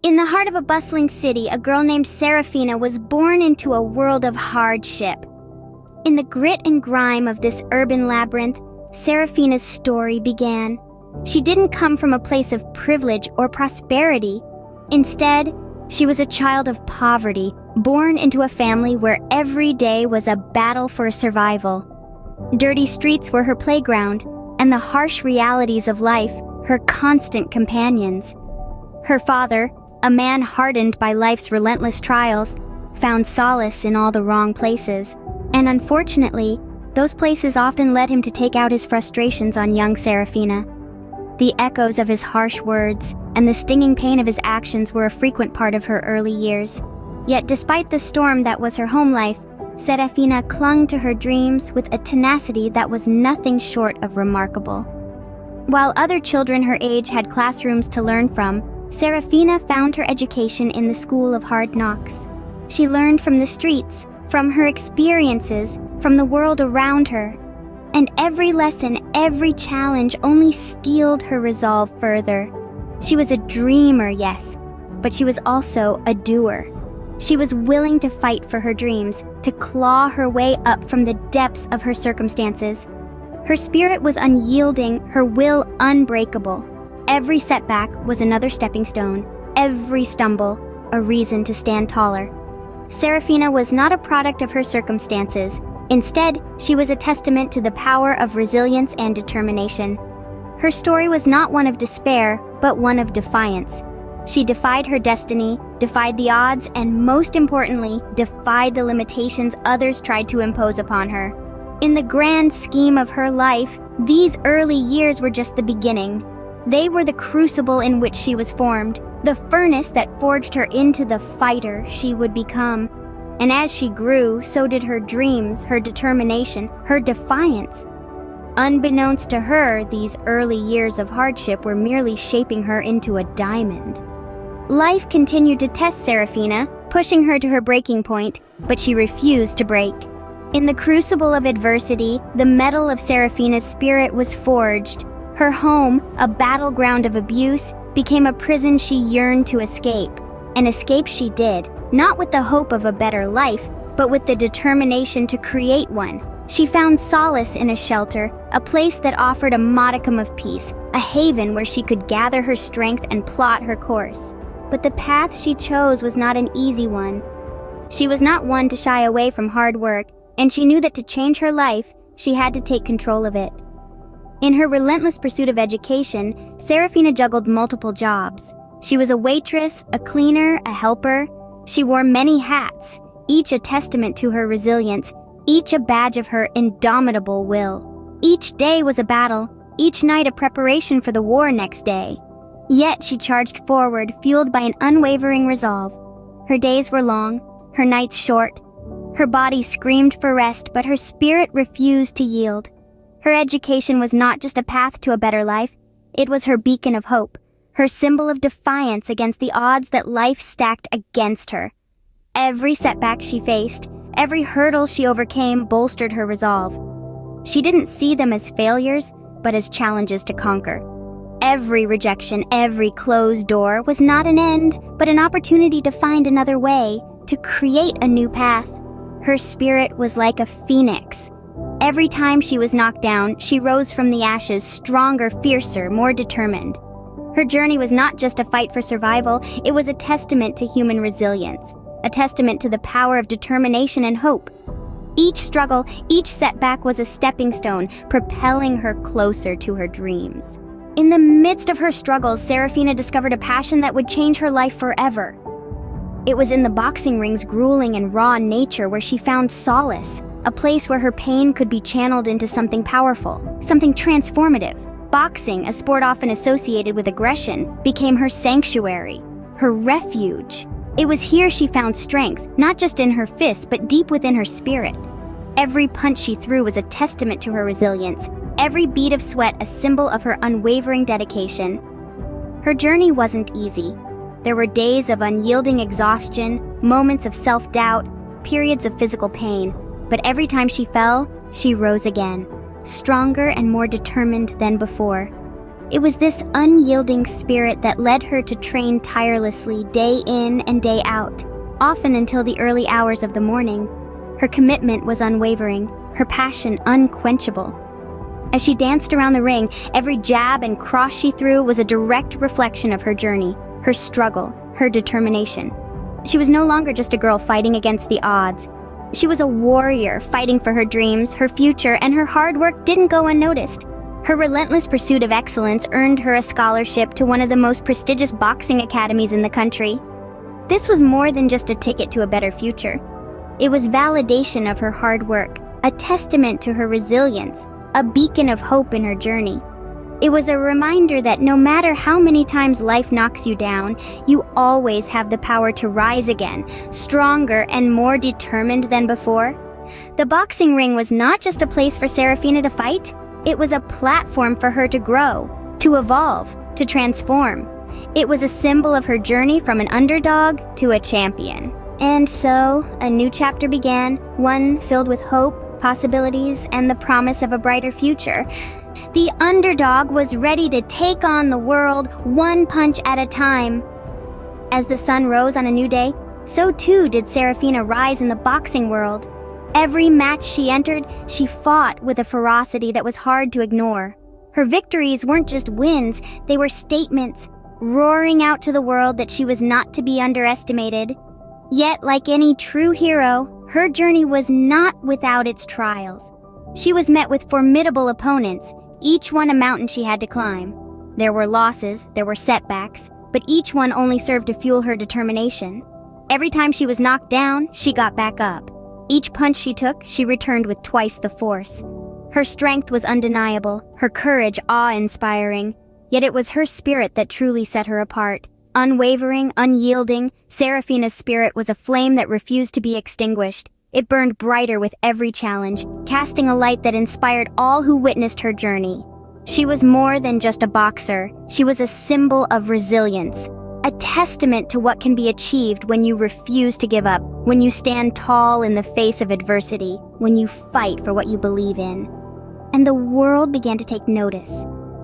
In the heart of a bustling city, a girl named Seraphina was born into a world of hardship. In the grit and grime of this urban labyrinth, Seraphina's story began. She didn't come from a place of privilege or prosperity. Instead, she was a child of poverty, born into a family where every day was a battle for survival. Dirty streets were her playground, and the harsh realities of life her constant companions. Her father, a man hardened by life's relentless trials, found solace in all the wrong places, and unfortunately, those places often led him to take out his frustrations on young Seraphina. The echoes of his harsh words and the stinging pain of his actions were a frequent part of her early years. Yet despite the storm that was her home life, Seraphina clung to her dreams with a tenacity that was nothing short of remarkable. While other children her age had classrooms to learn from, Seraphina found her education in the school of hard knocks. She learned from the streets, from her experiences, from the world around her. And every lesson, every challenge only steeled her resolve further. She was a dreamer, yes, but she was also a doer. She was willing to fight for her dreams, to claw her way up from the depths of her circumstances. Her spirit was unyielding, her will unbreakable. Every setback was another stepping stone, every stumble a reason to stand taller. Seraphina was not a product of her circumstances. Instead, she was a testament to the power of resilience and determination. Her story was not one of despair, but one of defiance. She defied her destiny, defied the odds, and most importantly, defied the limitations others tried to impose upon her. In the grand scheme of her life, these early years were just the beginning. They were the crucible in which she was formed, the furnace that forged her into the fighter she would become. And as she grew, so did her dreams, her determination, her defiance. Unbeknownst to her, these early years of hardship were merely shaping her into a diamond. Life continued to test Seraphina, pushing her to her breaking point, but she refused to break. In the crucible of adversity, the metal of Seraphina's spirit was forged. Her home, a battleground of abuse, became a prison she yearned to escape. And escape she did, not with the hope of a better life, but with the determination to create one. She found solace in a shelter, a place that offered a modicum of peace, a haven where she could gather her strength and plot her course. But the path she chose was not an easy one. She was not one to shy away from hard work, and she knew that to change her life, she had to take control of it. In her relentless pursuit of education, Seraphina juggled multiple jobs. She was a waitress, a cleaner, a helper. She wore many hats, each a testament to her resilience, each a badge of her indomitable will. Each day was a battle, each night a preparation for the war next day. Yet she charged forward, fueled by an unwavering resolve. Her days were long, her nights short. Her body screamed for rest, but her spirit refused to yield. Her education was not just a path to a better life, it was her beacon of hope, her symbol of defiance against the odds that life stacked against her. Every setback she faced, every hurdle she overcame bolstered her resolve. She didn't see them as failures, but as challenges to conquer. Every rejection, every closed door was not an end, but an opportunity to find another way, to create a new path. Her spirit was like a phoenix. Every time she was knocked down, she rose from the ashes stronger, fiercer, more determined. Her journey was not just a fight for survival, it was a testament to human resilience, a testament to the power of determination and hope. Each struggle, each setback was a stepping stone, propelling her closer to her dreams. In the midst of her struggles, Seraphina discovered a passion that would change her life forever. It was in the boxing ring's grueling and raw nature where she found solace, a place where her pain could be channeled into something powerful, something transformative. Boxing, a sport often associated with aggression, became her sanctuary, her refuge. It was here she found strength, not just in her fists, but deep within her spirit. Every punch she threw was a testament to her resilience, every bead of sweat a symbol of her unwavering dedication. Her journey wasn't easy. There were days of unyielding exhaustion, moments of self-doubt, periods of physical pain, but every time she fell, she rose again, stronger and more determined than before. It was this unyielding spirit that led her to train tirelessly day in and day out, often until the early hours of the morning. Her commitment was unwavering, her passion unquenchable. As she danced around the ring, every jab and cross she threw was a direct reflection of her journey, her struggle, her determination. She was no longer just a girl fighting against the odds. She was a warrior fighting for her dreams, her future, and her hard work didn't go unnoticed. Her relentless pursuit of excellence earned her a scholarship to one of the most prestigious boxing academies in the country. This was more than just a ticket to a better future. It was validation of her hard work, a testament to her resilience, a beacon of hope in her journey. It was a reminder that no matter how many times life knocks you down, you always have the power to rise again, stronger and more determined than before. The boxing ring was not just a place for Seraphina to fight, it was a platform for her to grow, to evolve, to transform. It was a symbol of her journey from an underdog to a champion. And so, a new chapter began, one filled with hope, possibilities, and the promise of a brighter future. The underdog was ready to take on the world one punch at a time. As the sun rose on a new day, so too did Seraphina rise in the boxing world. Every match she entered, she fought with a ferocity that was hard to ignore. Her victories weren't just wins, they were statements, roaring out to the world that she was not to be underestimated. Yet, like any true hero, her journey was not without its trials. She was met with formidable opponents, each one a mountain she had to climb. There were losses, there were setbacks, but each one only served to fuel her determination. Every time she was knocked down, she got back up. Each punch she took, she returned with twice the force. Her strength was undeniable, her courage awe-inspiring, yet it was her spirit that truly set her apart. Unwavering, unyielding, Seraphina's spirit was a flame that refused to be extinguished. It burned brighter with every challenge, casting a light that inspired all who witnessed her journey. She was more than just a boxer. She was a symbol of resilience, a testament to what can be achieved when you refuse to give up, when you stand tall in the face of adversity, when you fight for what you believe in. And the world began to take notice.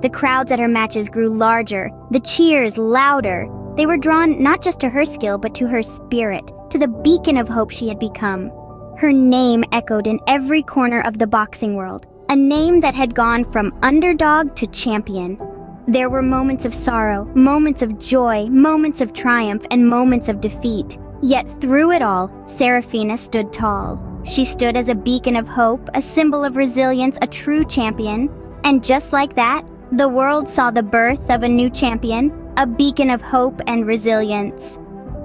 The crowds at her matches grew larger, the cheers louder. They were drawn not just to her skill, but to her spirit, to the beacon of hope she had become. Her name echoed in every corner of the boxing world, a name that had gone from underdog to champion. There were moments of sorrow, moments of joy, moments of triumph, and moments of defeat. Yet through it all, Seraphina stood tall. She stood as a beacon of hope, a symbol of resilience, a true champion. And just like that, the world saw the birth of a new champion, a beacon of hope and resilience.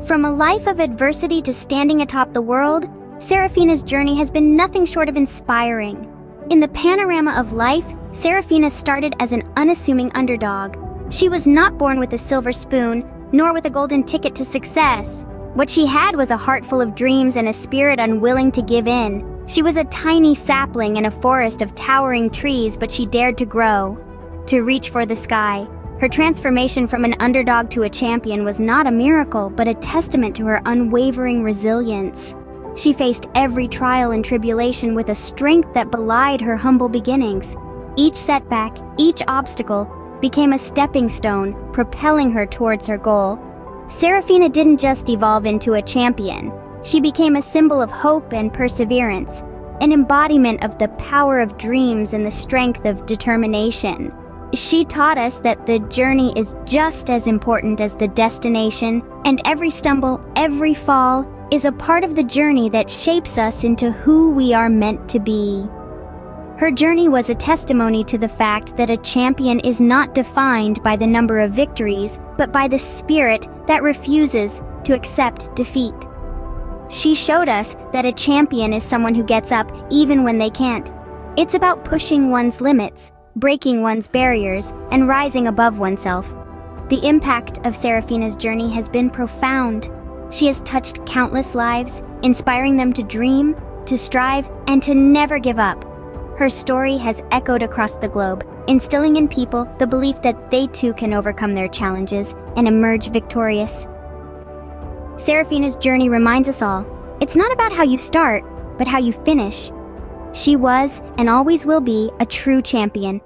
From a life of adversity to standing atop the world, Seraphina's journey has been nothing short of inspiring. In the panorama of life, Seraphina started as an unassuming underdog. She was not born with a silver spoon, nor with a golden ticket to success. What she had was a heart full of dreams and a spirit unwilling to give in. She was a tiny sapling in a forest of towering trees, but she dared to grow, to reach for the sky. Her transformation from an underdog to a champion was not a miracle, but a testament to her unwavering resilience. She faced every trial and tribulation with a strength that belied her humble beginnings. Each setback, each obstacle, became a stepping stone, propelling her towards her goal. Seraphina didn't just evolve into a champion. She became a symbol of hope and perseverance, an embodiment of the power of dreams and the strength of determination. She taught us that the journey is just as important as the destination, and every stumble, every fall, is a part of the journey that shapes us into who we are meant to be. Her journey was a testimony to the fact that a champion is not defined by the number of victories, but by the spirit that refuses to accept defeat. She showed us that a champion is someone who gets up even when they can't. It's about pushing one's limits, breaking one's barriers, and rising above oneself. The impact of Seraphina's journey has been profound. She has touched countless lives, inspiring them to dream, to strive, and to never give up. Her story has echoed across the globe, instilling in people the belief that they too can overcome their challenges and emerge victorious. Seraphina's journey reminds us all, it's not about how you start, but how you finish. She was, and always will be, a true champion,